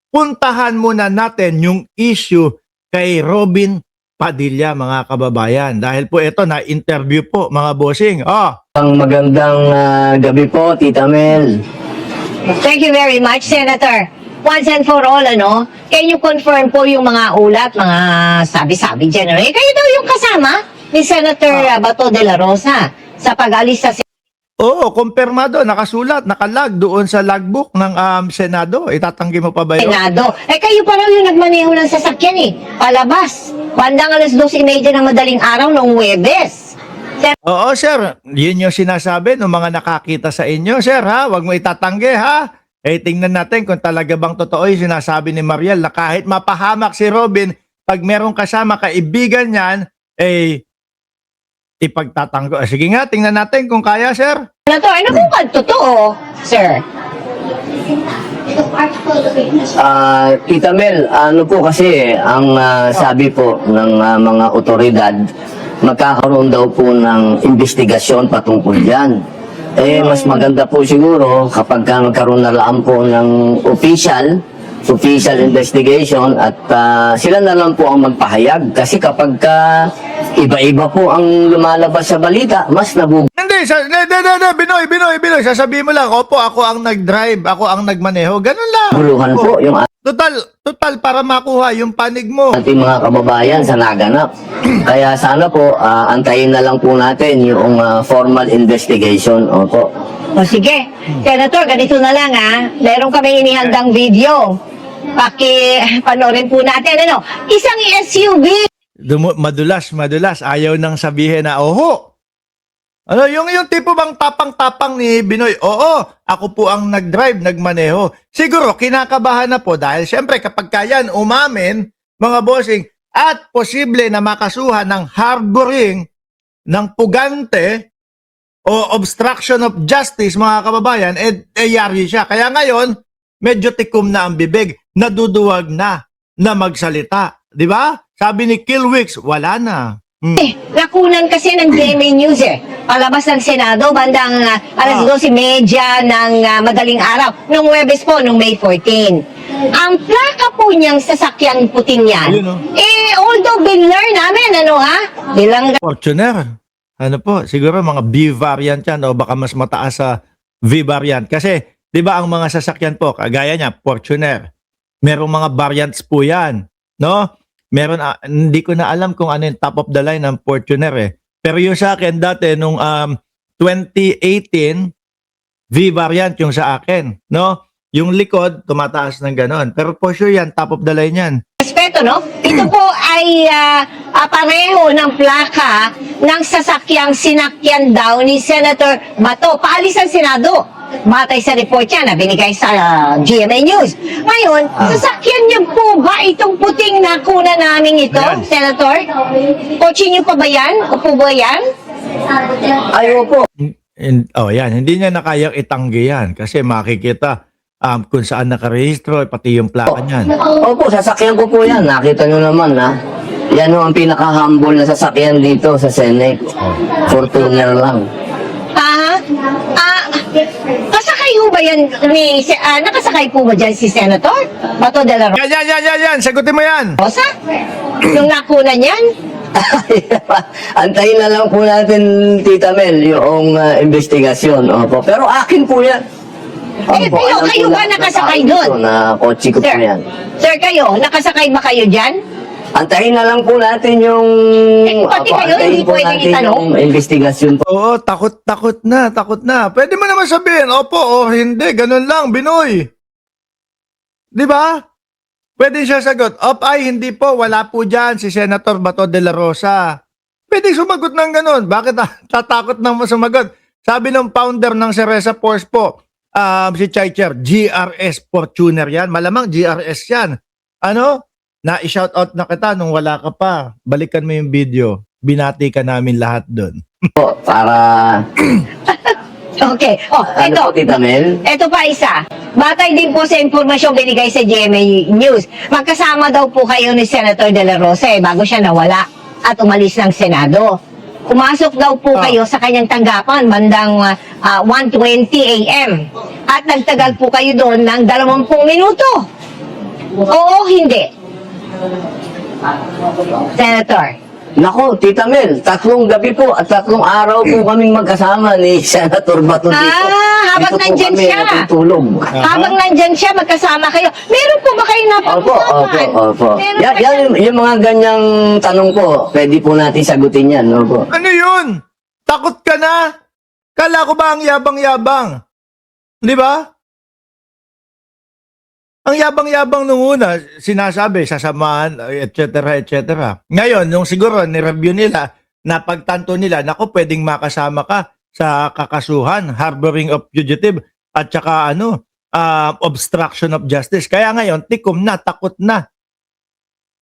puntahan muna natin yung issue kay Robin Padilla, mga kababayan. Dahil po ito, na-interview po, mga bossing. Ang magandang gabi po, Tita Mel. Thank you very much, Senator. Once and for all, can you confirm po yung mga ulat, mga sabi-sabi dyan? Kayo daw yung kasama ni Senator Bato de la Rosa sa pag-alis sa Oo, kumpirmado, nakasulat, nakalag doon sa logbook ng Senado. Itatanggi mo pa ba yun? Senado. Kayo pa raw yung nagmaneho ng sasakyan palabas. Bandang 12:30 ng madaling araw noong Huwebes. Oo, sir. Yun yung sinasabi ng mga nakakita sa inyo, sir, ha? Huwag mo itatanggi, ha? Tingnan natin kung talaga bang totoo yung sinasabi ni Mariel na kahit mapahamak si Robin, pag merong kasama kaibigan niyan, ipagtatanggol. Sige nga, tingnan natin kung kaya, sir. Senator, ano po ba totoo, sir? Tita Mel, ano po kasi ang sabi po ng mga otoridad, magkakaroon daw po ng investigasyon patungkol dyan. Mas maganda po siguro kapag magkaroon na lang po ng official investigation at sila na lang po ang magpahayag. Kasi kapag iba-iba po ang lumalabas sa balita, mas Hindi, Binoy, sasabihin mo lang, opo, ako ang nag-drive, ako ang nagmaneho, ganun lang. naguluhan po yung Total, para makuha yung panig mo. ating mga kababayan sa naganap. Kaya sana po, antayin na lang po natin yung formal investigation. Opo. O sige, Senator, ganito na lang meron kaming inihandang video. Panoorin po natin, isang SUV. Madulas, ayaw nang sabihin na, oho. Yung tipo bang tapang-tapang ni Binoy, oo, ako po ang nag-drive, nagmaneho. Siguro, kinakabahan na po dahil siyempre kapag kayan umamin, mga bossing, at posible na makasuhan ng harboring ng pugante o obstruction of justice, mga kababayan, yari siya. Kaya ngayon, medyo tikom na ang bibig, naduduwag na magsalita. Di ba? Sabi ni Kilwix, wala na. Nakunan kasi ng GMA News palabas ng Senado bandang 12:30 ng madaling araw nung Huwebes po, nung May 14. Ang plaka po niyang sasakyang puting yan, although binler namin, bilang Fortuner. Siguro mga B variant yan o baka mas mataas sa V variant. Kasi, di ba ang mga sasakyan po, kagaya niya, Fortuner, merong mga variants po yan. No? Meron, hindi ko na alam kung ano yung top of the line ng Fortuner Pero yung sa akin dati, nung 2018, V variant yung sa akin. No? Yung likod, tumataas ng ganon. Pero for sure yan, top of the line yan. respeto, ito po ay pareho ng plaka ng sasakyang sinakyan daw ni Senator Bato. Paalis ang Senado. Batay sa report niya na binigay sa GMA News. Ngayon, sasakyan niyo po ba itong puting nakuna namin ito, Ayan. Senator? Kotse niyo pa ba yan? Upo ba yan? Ayaw po. Yan. Hindi niya na kayang itanggi yan kasi makikita kung saan nakarehistro, pati yung plaka niyan. Opo, sasakyan ko po yan. Nakita nyo naman, Yan ang pinaka-humble na sasakyan dito sa Senate. Fortuner lang. Kasakay ho ba yan nakasakay po ba dyan si Senator Bato de la Yan. Sagutin mo yan. Rosa? Yung nakuna niyan? Antayin na lang po natin, Tita Mel, yung investigasyon. Opo. Pero akin po yan. Opo, alam kayo po ba lahat ng nakasakay tao doon? dito Na kotse ko po yan. Sir, kayo, nakasakay ba kayo dyan? Antayin na lang po natin yung... Pati kayo, hindi po pwedeng natin itanong? yung investigasyon po. Oo, takot na. Pwede mo naman sabihin, opo o hindi, ganun lang, Binoy. Di ba? Pwede siya sagot, hindi po, wala po dyan si Senator Bato de la Rosa. Pwede sumagot ng ganun. Bakit tatakot nang sumagot? Sabi ng founder ng Cereza Force po, si Chaicher, GRS Fortuner yan. Malamang GRS yan. Na-shoutout na kita nung wala ka pa. Balikan mo yung video. Binati ka namin lahat doon. Para... Okay. Ano po, Tita Mel? Ito pa isa. Batay din po sa impormasyong binigay sa GMA News. Magkasama daw po kayo ni Senator De La Rosa bago siya nawala at umalis ng Senado. Pumasok daw po kayo sa kanyang tanggapan bandang 1:20 a.m. At nagtagal po kayo doon ng 20 minuto. Oo, hindi. Senator. Nako, Tita Mel, 3 gabi po at 3 araw po kaming magkasama ni Senator Bato dito. Habang Dito po nandyan kami siya. natutulog. Habang nandyan siya, magkasama kayo. Meron po ba kayong Opo, napag-usapan? opo. Meron Yan, ba siyang- yung mga ganyang tanong po, pwede po natin sagutin yan. Opo. Ano yun? Takot ka na? Kala ko ba ang yabang-yabang? Di ba? Ang yabang-yabang nung una, sinasabi, sasamahan, etc. Ngayon, nung siguro ni-review nila, napagtanto nila, naku, pwedeng makasama ka sa kakasuhan, harboring of fugitive, at saka obstruction of justice. Kaya ngayon, tikom na, takot na.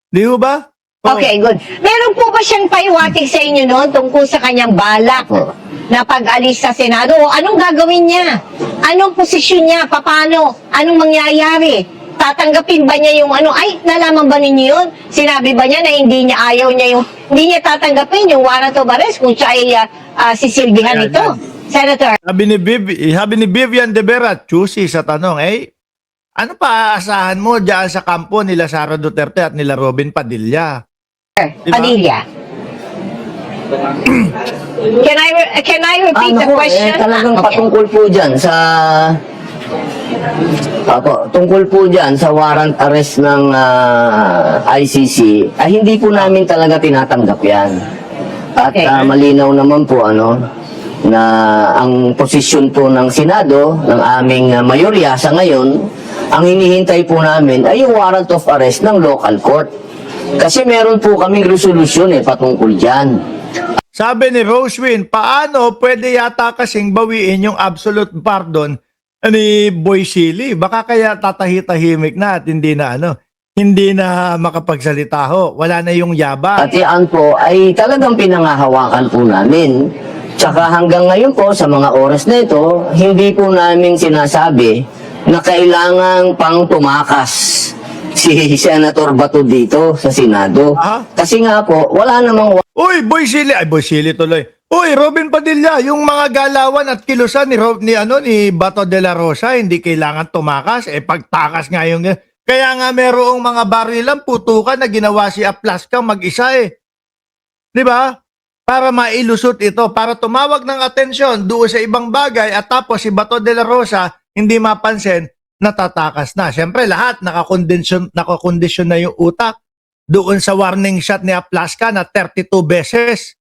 Di ba? Okay, good. Meron po ba siyang paiwatig sa inyo noon tungkol sa kanyang balak Opo. na pag-alis sa Senado? O anong gagawin niya? Anong posisyon niya? Paano? Anong mangyayari? Tatanggapin ba niya yung ay, nalaman ba ninyo yun? Sinabi ba niya na hindi niya tatanggapin yung warrant of arrest kung siya ay sisilbihan Ayan, ito? yan. Senator. Sabi ni Vivian De Vera, choosy sa tanong, ano pa aasahan mo dyan sa kampo nila Sara Duterte at nila Robin Padilla? Diba? Padilla. Can I repeat the Ano po, question? talagang Okay. patungkol po dyan sa... Opo, tungkol po dyan sa warrant arrest ng ICC, ay hindi po namin talaga tinatanggap yan. At Okay. malinaw naman po na ang posisyon po ng Senado, ng aming mayorya sa ngayon, ang hinihintay po namin ay yung warrant of arrest ng local court. Kasi meron po kaming resolusyon patungkol dyan. Sabi ni Rosewin, paano pwede yata kasing bawiin yung absolute pardon ni Boy Silly? Baka kaya tatahi-tahimik na at hindi na makapagsalita ho. Wala na yung yaba. At yan po ay talagang pinangahawakan po namin. Tsaka hanggang ngayon po sa mga oras na ito, hindi po namin sinasabi na kailangan pang tumakas si Senator Bato dito sa Senado. Ah? Kasi nga po, wala namang Uy, Boy Silly. Ay, Boy Silly tuloy. Uy, Robin Padilla, yung mga galawan at kilusan ni Bato de la Rosa, hindi kailangan tumakas. Pagtakas nga yung... Kaya nga merong mga barilan, putukan na ginawa si Aplaska mag-isa Di ba? Para mailusot ito, para tumawag ng atensyon doon sa ibang bagay at tapos si Bato de la Rosa hindi mapansin, natatakas na. Siyempre lahat nakakondisyon na yung utak doon sa warning shot ni Aplaska na 32 beses.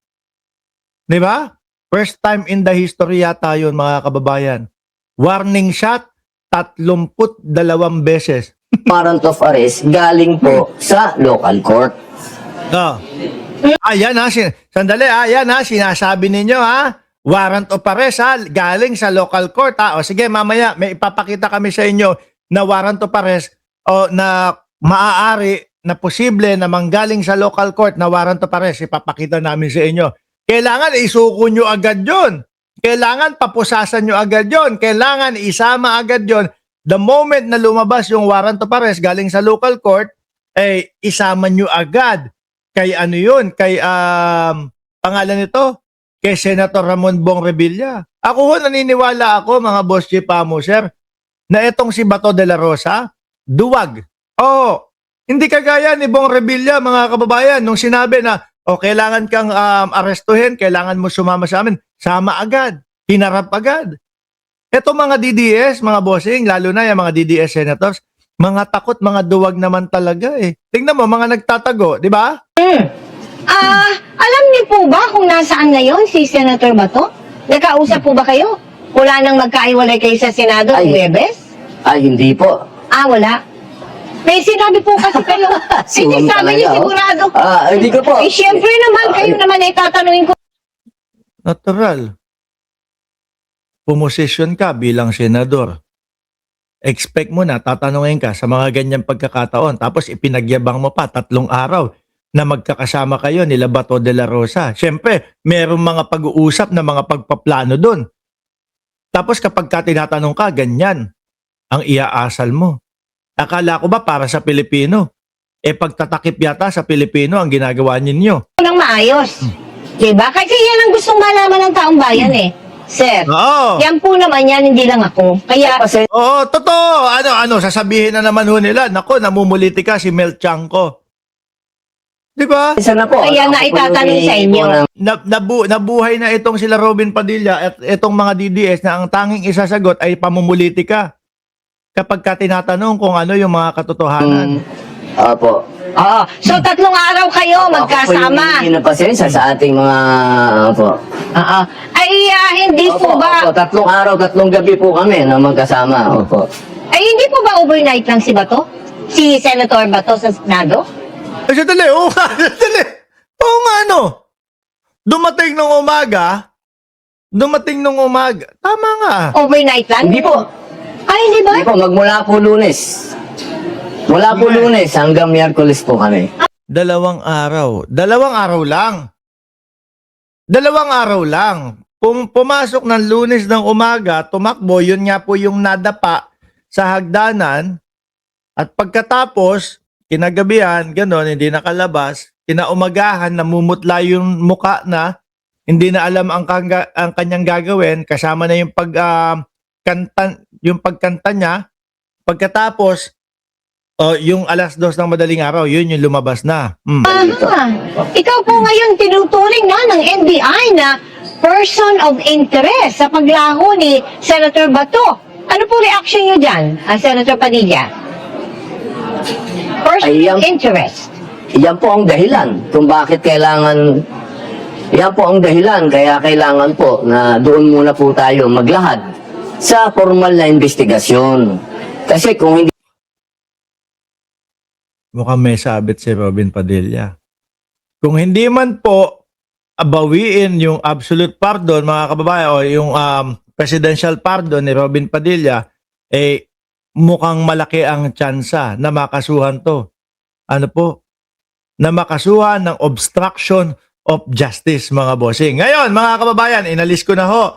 Di ba? First time in the history yata yun, mga kababayan. Warning shot, 32 beses. warrant of arrest galing po sa local court. Oh. Ayan sandali, sinasabi ninyo warrant of arrest galing sa local court O sige, mamaya may ipapakita kami sa inyo na warrant of arrest na maaari na posible na manggaling sa local court na warrant of arrest, ipapakita namin sa inyo. Kailangan isuko nyo agad yon. Kailangan papusasan nyo agad yon. Kailangan isama agad yon. The moment na lumabas yung warrant of arrest galing sa local court, isama nyo agad. Kay kay pangalan nito, kay Senator Ramon Bong Revilla. Ako naniniwala ako, mga boss chief sir, na itong si Bato de la Rosa, duwag. Hindi kagaya ni Bong Revilla, mga kababayan, nung sinabi na, kailangan kang arestuhin, kailangan mo sumama sa amin, sama agad, hinarap agad. Ito mga DDS, mga bossing, lalo na yung mga DDS senators, mga takot, mga duwag naman talaga Tingnan mo, mga nagtatago, di ba? Alam niyo po ba kung nasaan ngayon si Senator Bato? Nagkausap po ba kayo? Wala nang magkaiwalay kayo sa Senado ng Huwebes? Ay, hindi po. Wala. May sinabi po kasi kayo. Hindi sabi niyo sigurado. Hindi ko po. Siyempre naman, kayo naman ay tatanungin ko. Natural. Pumosisyon ka bilang senador. Expect mo na, tatanungin ka sa mga ganyang pagkakataon. Tapos ipinagyabang mo pa 3 araw na magkakasama kayo nila Bato de la Rosa. Siyempre, merong mga pag-uusap na mga pagpaplano doon. Tapos kapag ka tinatanong ka, ganyan ang iaasal mo. Akala ko ba para sa Pilipino? Pagtatakip yata sa Pilipino ang ginagawa ninyo. Nang maayos. Diba? Kasi yan ang gustong malaman ng taong bayan Sir. Oo. Yan po naman yan, hindi lang ako. Kaya, Kasi Oo, totoo. Ano, sasabihin na naman ho nila, nako, namumuliti ka si Mel Chanco. Di ba? isa na po. Kaya ako nga po itatanong yung sa inyo. po ng- Nabuhay na itong sila Robin Padilla at itong mga DDS na ang tanging isasagot ay pamumuliti ka. Kapag ka tinatanong kung ano yung mga katotohanan. Opo. oo. So, 3 araw kayo magkasama. Ako po yung pasensya sa ating mga, opo. Oo. Ay, hindi po ba, Opo, 3 araw, 3 gabi po kami na magkasama. Opo. ay hindi po ba overnight lang si Bato? Si Senator Bato sa Senado? Ay, sandali, oo nga, sandali. Oo nga, ano. Dumating nung umaga. Tama nga. Overnight lang? Hindi po. Ay, hindi ba? Hindi po, magmula po Lunes. Mula po Lunes hanggang Miyerkules po kami. 2 araw. 2 araw lang. 2 araw lang. Pumasok ng Lunes ng umaga, tumakbo, yun nga po yung nadapa sa hagdanan. At pagkatapos, kinagabihan, ganon, hindi nakalabas. Kinaumagahan, namumutla yung muka na, hindi na alam ang kanyang gagawin, kasama na yung pagkanta niya. Pagkatapos, yung 2:00 ng madaling araw, yun yung lumabas na. Aha. Ikaw po ngayon tinuturing na ng NBI na person of interest sa paglaho ni Senator Bato. Ano po reaction niyo dyan, Senator Padilla? Person Ay, of interest. Yan po ang dahilan kung bakit kailangan, yan po ang dahilan kaya kailangan po na doon muna po tayo maglahad sa formal na investigasyon. Kasi kung hindi Mukhang may sabit si Robin Padilla. Kung hindi man po abawiin yung absolute pardon, mga kababayan, o yung presidential pardon ni Robin Padilla, mukhang malaki ang tsansa na makasuhan to. Ano po? Na makasuhan ng obstruction of justice, mga bossing. Ngayon, mga kababayan, inalis ko na ho